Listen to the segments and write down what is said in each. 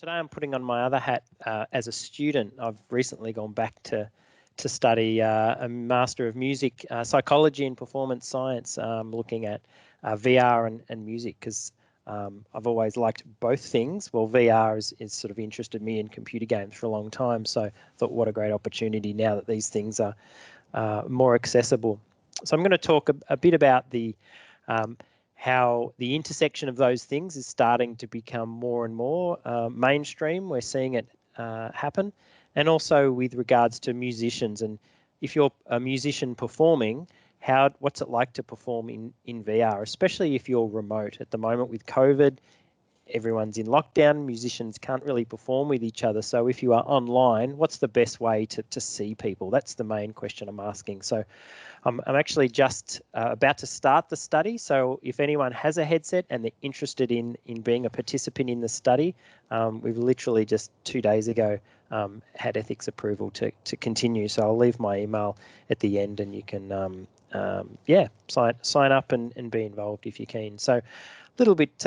Today I'm putting on my other hat as a student. I've recently gone back to study a Master of Music, Psychology and Performance Science, looking at VR and music, because I've always liked both things. Well, VR is sort of interested me in computer games for a long time, so I thought what a great opportunity now that these things are more accessible. So I'm going to talk a bit about the how the intersection of those things is starting to become more and more mainstream. We're seeing it happen, and also with regards to musicians. And if you're a musician performing, what's it like to perform in VR, especially if you're remote? At the moment with COVID, everyone's in lockdown, musicians can't really perform with each other. So if you are online, what's the best way to see people? That's the main question I'm asking. So I'm actually just about to start the study. So if anyone has a headset and they're interested in being a participant in the study, we've literally just 2 days ago had ethics approval to continue. So I'll leave my email at the end, and you can sign up and be involved if you can. So a little bit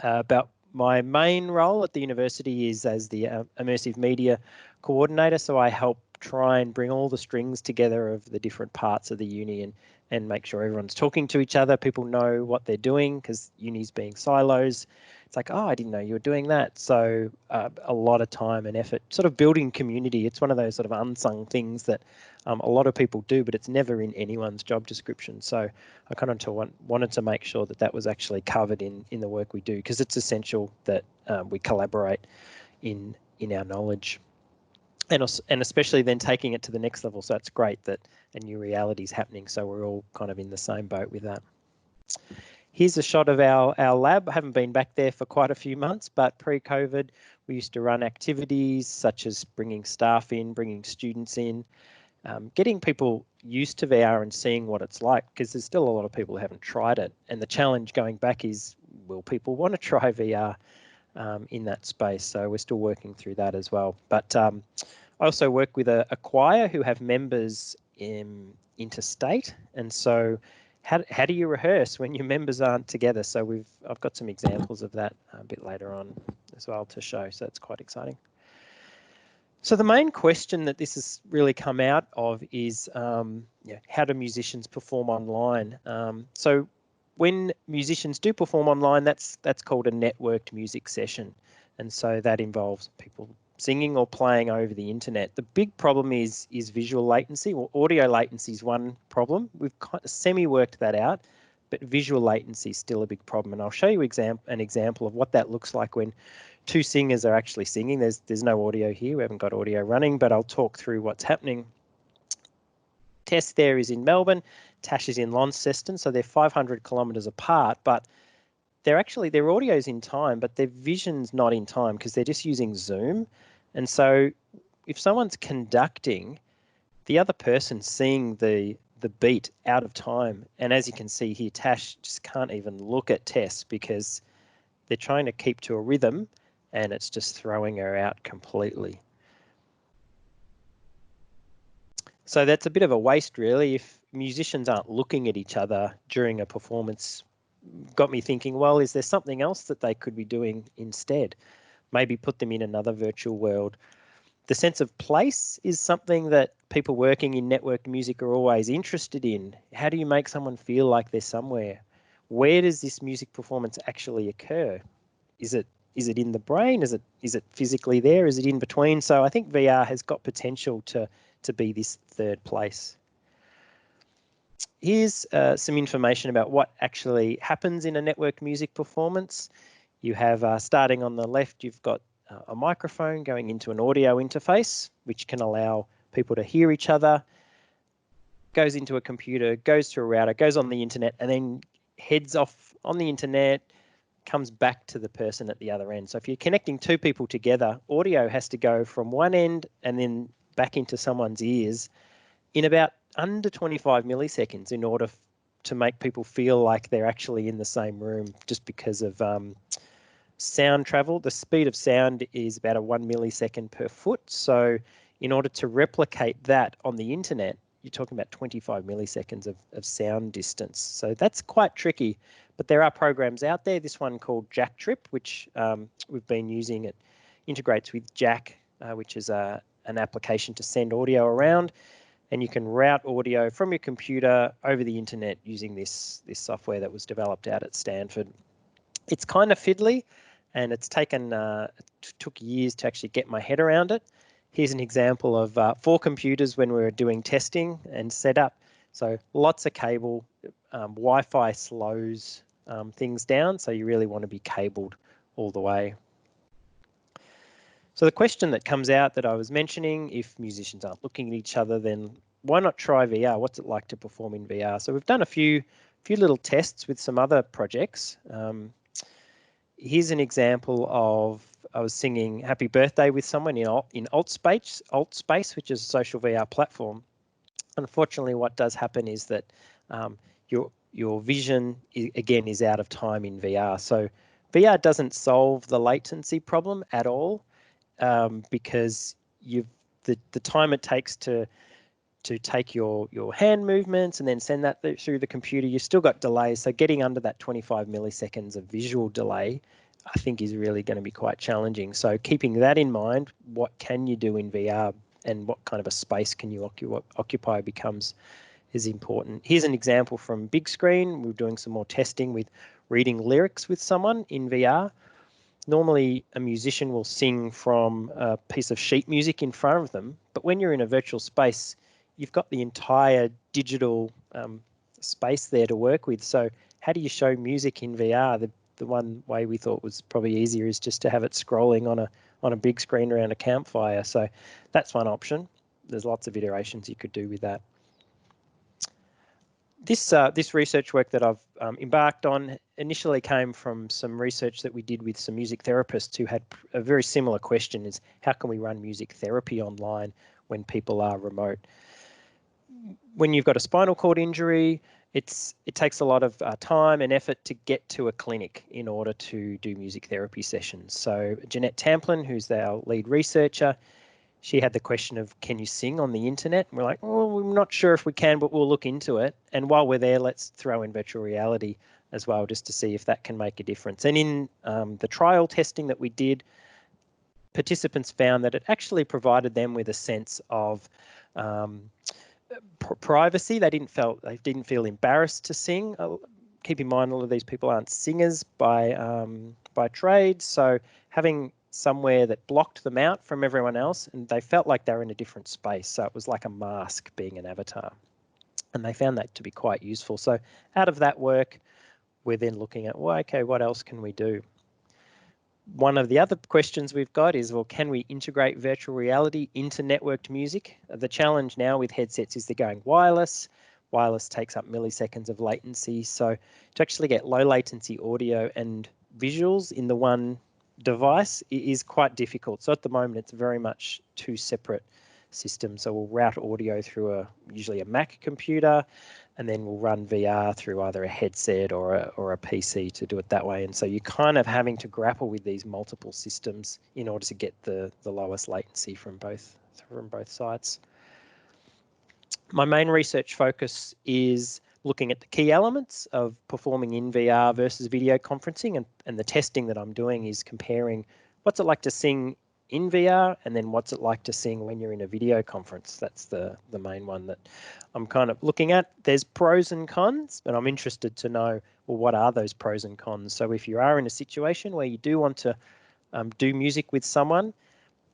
about my main role at the university is as the immersive media coordinator. So I help try and bring all the strings together of the different parts of the uni and make sure everyone's talking to each other. People know what they're doing, because uni's being silos. It's like, oh, I didn't know you were doing that. So a lot of time and effort sort of building community. It's one of those sort of unsung things that a lot of people do, but it's never in anyone's job description. So I kind of wanted to make sure that was actually covered in the work we do, because it's essential that we collaborate in our knowledge. And especially then taking it to the next level. So it's great that a new reality is happening. So we're all kind of in the same boat with that. Here's a shot of our lab. I haven't been back there for quite a few months, but pre-COVID, we used to run activities such as bringing staff in, bringing students in, getting people used to VR and seeing what it's like, because there's still a lot of people who haven't tried it. And the challenge going back is, will people want to try VR in that space? So we're still working through that as well. But I also work with a choir who have members interstate, and so how do you rehearse when your members aren't together? So I've got some examples of that a bit later on as well to show, so it's quite exciting. So the main question that this has really come out of is how do musicians perform online? So when musicians do perform online, that's called a networked music session, and so that involves people singing or playing over the internet. The big problem is visual latency. Well, audio latency is one problem. We've kind of semi-worked that out, but visual latency is still a big problem. And I'll show you an example of what that looks like when two singers are actually singing. There's no audio here. We haven't got audio running, but I'll talk through what's happening. Tess there is in Melbourne. Tash is in Launceston, so they're 500 kilometres apart, but their audio's in time, but their vision's not in time, because they're just using Zoom. And so if someone's conducting, the other person's seeing the beat out of time. And as you can see here, Tash just can't even look at Tess, because they're trying to keep to a rhythm and it's just throwing her out completely. So that's a bit of a waste, really. If musicians aren't looking at each other during a performance, got me thinking, well, is there something else that they could be doing instead? Maybe put them in another virtual world. The sense of place is something that people working in networked music are always interested in. How do you make someone feel like they're somewhere? Where does this music performance actually occur? Is it in the brain? Is it physically there? Is it in between? So I think VR has got potential to be this third place. Here's some information about what actually happens in a networked music performance. You have, starting on the left, you've got a microphone going into an audio interface, which can allow people to hear each other, goes into a computer, goes to a router, goes on the internet, and then heads off on the internet, comes back to the person at the other end. So if you're connecting two people together, audio has to go from one end and then back into someone's ears in about under 25 milliseconds in order to make people feel like they're actually in the same room, just because of sound travel. The speed of sound is about a 1 millisecond per foot. So in order to replicate that on the internet, you're talking about 25 milliseconds of sound distance. So that's quite tricky, But there are programs out there. This one called Jack Trip, which we've been using. It integrates with Jack, which is an application to send audio around, and you can route audio from your computer over the internet using this software that was developed out at Stanford. It's kind of fiddly, and it's taken took years to actually get my head around it. Here's an example of 4 computers when we were doing testing and setup. So lots of cable. Wi-Fi slows things down, so you really want to be cabled all the way. So the question that comes out that I was mentioning, if musicians aren't looking at each other, then why not try VR? What's it like to perform in VR? So we've done a few little tests with some other projects. Here's an example of I was singing Happy Birthday with someone in Altspace, which is a social VR platform. Unfortunately, what does happen is that your vision again is out of time in VR. So VR doesn't solve the latency problem at all, because the time it takes to take your hand movements and then send that through the computer, you've still got delays. So getting under that 25 milliseconds of visual delay, I think, is really going to be quite challenging. So keeping that in mind, what can you do in VR and what kind of a space can you occupy is important. Here's an example from big screen. We're doing some more testing with reading lyrics with someone in VR. Normally, a musician will sing from a piece of sheet music in front of them, but when you're in a virtual space, you've got the entire digital space there to work with. So how do you show music in VR? The one way we thought was probably easier is just to have it scrolling on a big screen around a campfire. So that's one option. There's lots of iterations you could do with that. This research work that I've embarked on initially came from some research that we did with some music therapists who had a very similar question: is how can we run music therapy online when people are remote? When you've got a spinal cord injury, it takes a lot of time and effort to get to a clinic in order to do music therapy sessions. So Jeanette Tamplin, who's our lead researcher, she had the question of, can you sing on the internet? And we're like, well, we're not sure if we can, but we'll look into it. And while we're there, let's throw in virtual reality as well, just to see if that can make a difference. And in the trial testing that we did, participants found that it actually provided them with a sense of privacy. They didn't feel embarrassed to sing. Keep in mind, all of these people aren't singers by trade, so having somewhere that blocked them out from everyone else, and they felt like they were in a different space. So it was like a mask being an avatar, and they found that to be quite useful. So out of that work, we're then looking at, well, okay, what else can we do? One of the other questions we've got is, well, can we integrate virtual reality into networked music? The challenge now with headsets is they're going wireless. Wireless takes up milliseconds of latency. So to actually get low latency audio and visuals in the one device is quite difficult. So at the moment, it's very much 2 separate systems. So we'll route audio through usually a Mac computer, and then we'll run VR through either a headset or a PC to do it that way. And so you're kind of having to grapple with these multiple systems in order to get the lowest latency from both sides. My main research focus is looking at the key elements of performing in VR versus video conferencing, and the testing that I'm doing is comparing what's it like to sing in VR and then what's it like to sing when you're in a video conference. That's the main one that I'm kind of looking at. There's pros and cons, but I'm interested to know, well, what are those pros and cons? So if you are in a situation where you do want to do music with someone,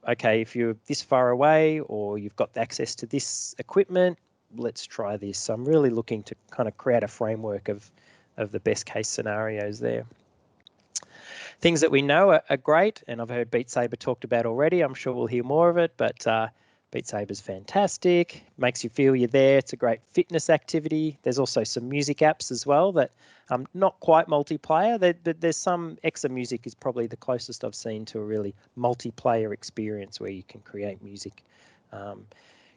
okay, if you're this far away or you've got access to this equipment, let's try this. So I'm really looking to kind of create a framework of the best case scenarios there. Things that we know are great, and I've heard Beat Saber talked about already. I'm sure we'll hear more of it, but Beat Saber's fantastic. Makes you feel you're there. It's a great fitness activity. There's also some music apps as well that not quite multiplayer. There's some Exa Music is probably the closest I've seen to a really multiplayer experience where you can create music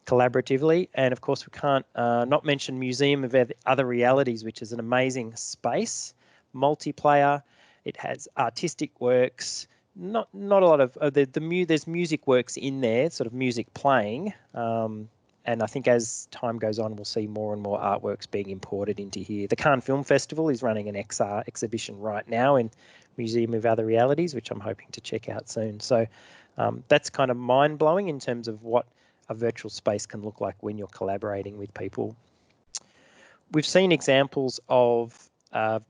collaboratively. And of course, we can't not mention Museum of Other Realities, which is an amazing space, multiplayer. It has artistic works, not a lot of there's music works in there, sort of music playing, and I think as time goes on, we'll see more and more artworks being imported into here. The Cannes Film Festival is running an XR exhibition right now in Museum of Other Realities, which I'm hoping to check out soon. So that's kind of mind-blowing in terms of what a virtual space can look like when you're collaborating with people. We've seen examples of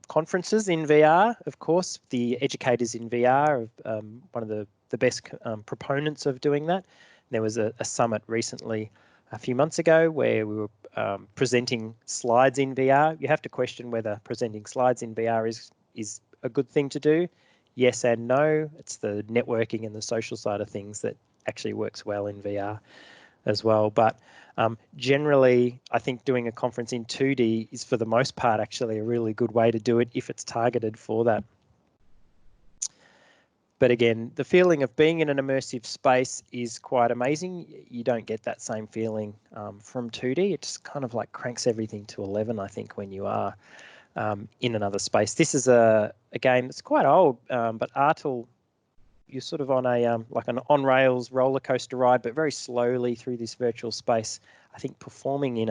conferences in VR, of course. The educators in VR are one of the best proponents of doing that. There was a summit recently, a few months ago, where we were presenting slides in VR. You have to question whether presenting slides in VR is a good thing to do. Yes and no. It's the networking and the social side of things that actually works well in VR as well. But generally, I think doing a conference in 2D is, for the most part, actually a really good way to do it if it's targeted for that. But again, the feeling of being in an immersive space is quite amazing. You don't get that same feeling from 2D. It just kind of like cranks everything to 11, I think, when you are in another space. This is a game that's quite old, but Artel, you're sort of on a like an on-rails roller coaster ride, but very slowly through this virtual space. I think performing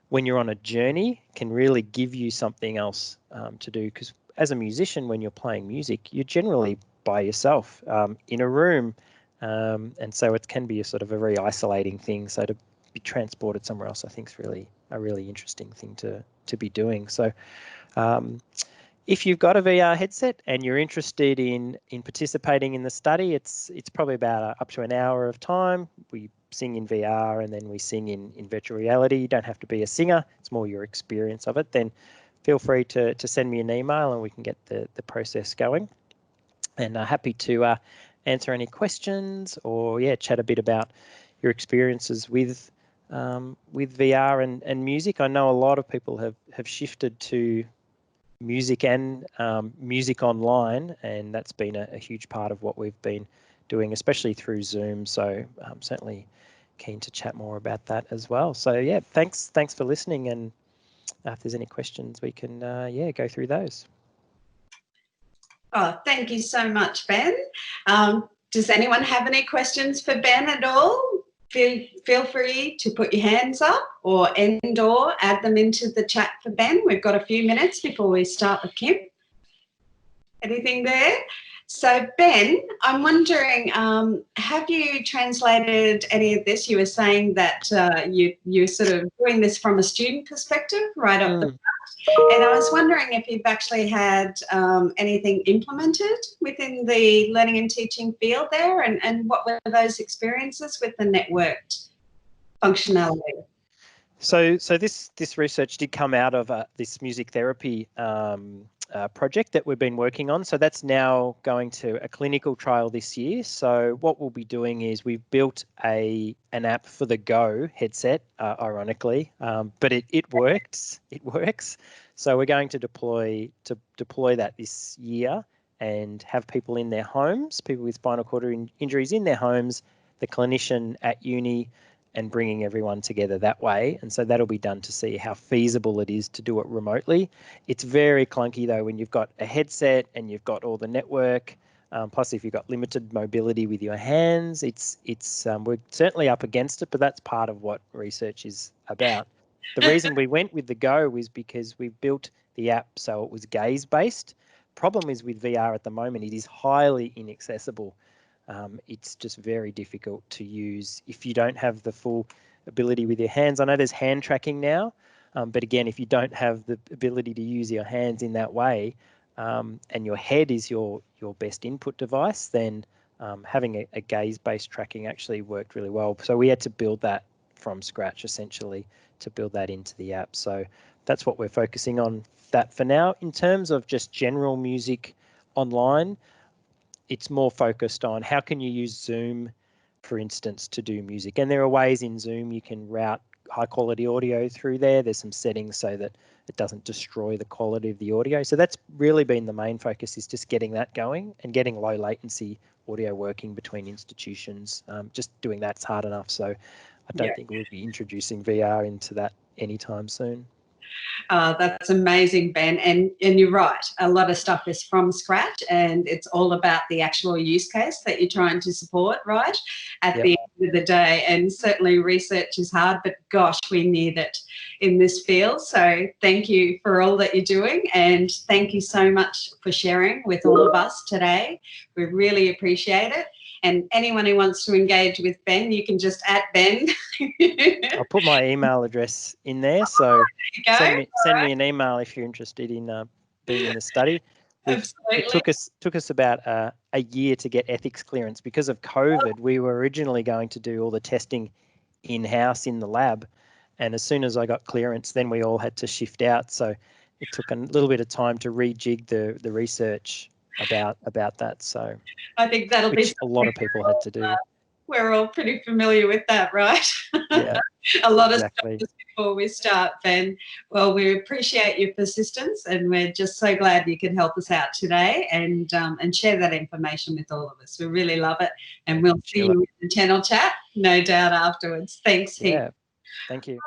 when you're on a journey can really give you something else to do, because as a musician, when you're playing music, you're generally by yourself in a room, and so it can be a sort of a very isolating thing. So to be transported somewhere else, I think, is really a really interesting thing to be doing. So if you've got a VR headset and you're interested in participating in the study, it's probably about up to an hour of time. We sing in VR and then we sing in virtual reality. You don't have to be a singer. It's more your experience of it. Then feel free to send me an email and we can get the process going. And happy to answer any questions or chat a bit about your experiences with VR and music. I know a lot of people have shifted to music and music online, and that's been a huge part of what we've been doing, especially through Zoom. So I'm certainly keen to chat more about that as well. So yeah, thanks for listening, and if there's any questions, we can go through those. Oh, thank you so much, Ben. Does anyone have any questions for Ben at all? Feel free to put your hands up or add them into the chat for Ben. We've got a few minutes before we start with Kim. Anything there? So Ben, I'm wondering, have you translated any of this? You were saying that you're sort of doing this from a student perspective right up the front. And I was wondering if you've actually had anything implemented within the learning and teaching field there, and what were those experiences with the networked functionality? So this research did come out of this music therapy project that we've been working on. So that's now going to a clinical trial this year. So what we'll be doing is we've built an app for the Go headset, ironically, but it works. It works. So we're going to deploy that this year and have people in their homes, people with spinal cord injuries in their homes, the clinician at uni, and bringing everyone together that way. And so that'll be done to see how feasible it is to do it remotely. It's very clunky though when you've got a headset and you've got all the network, plus if you've got limited mobility with your hands, we're certainly up against it, but that's part of what research is about. The reason we went with the Go was because we built the app so it was gaze-based. Problem is with VR at the moment, it is highly inaccessible. It's just very difficult to use if you don't have the full ability with your hands. I know there's hand tracking now, but again, if you don't have the ability to use your hands in that way, and your head is your best input device, then having a gaze-based tracking actually worked really well. So we had to build that from scratch, essentially, to build that into the app. So that's what we're focusing on that for now. In terms of just general music online, it's more focused on how can you use Zoom, for instance, to do music. And there are ways in Zoom you can route high quality audio through there. There's some settings so that it doesn't destroy the quality of the audio. So that's really been the main focus, is just getting that going and getting low latency audio working between institutions. Just doing that's hard enough. So I don't think we'll be introducing VR into that anytime soon. That's amazing, Ben. And you're right. A lot of stuff is from scratch, and it's all about the actual use case that you're trying to support, right? At the end of the day. And certainly research is hard, but gosh, we need it in this field. So thank you for all that you're doing. And thank you so much for sharing with all of us today. We really appreciate it. And anyone who wants to engage with Ben, you can just @Ben. I'll put my email address in there, so send me an email if you're interested in being in the study. It took us about a year to get ethics clearance because of COVID. We were originally going to do all the testing in-house in the lab, and as soon as I got clearance, then we all had to shift out. So it took a little bit of time to rejig the research about that. So I think that'll be a lot of people had to do. We're all pretty familiar with that, right? Yeah, a lot of stuff just before we start, Ben. Well, we appreciate your persistence, and we're just so glad you could help us out today and share that information with all of us. We really love it, and we'll see you in the channel chat, no doubt, afterwards. Thanks, Heath. Thank you.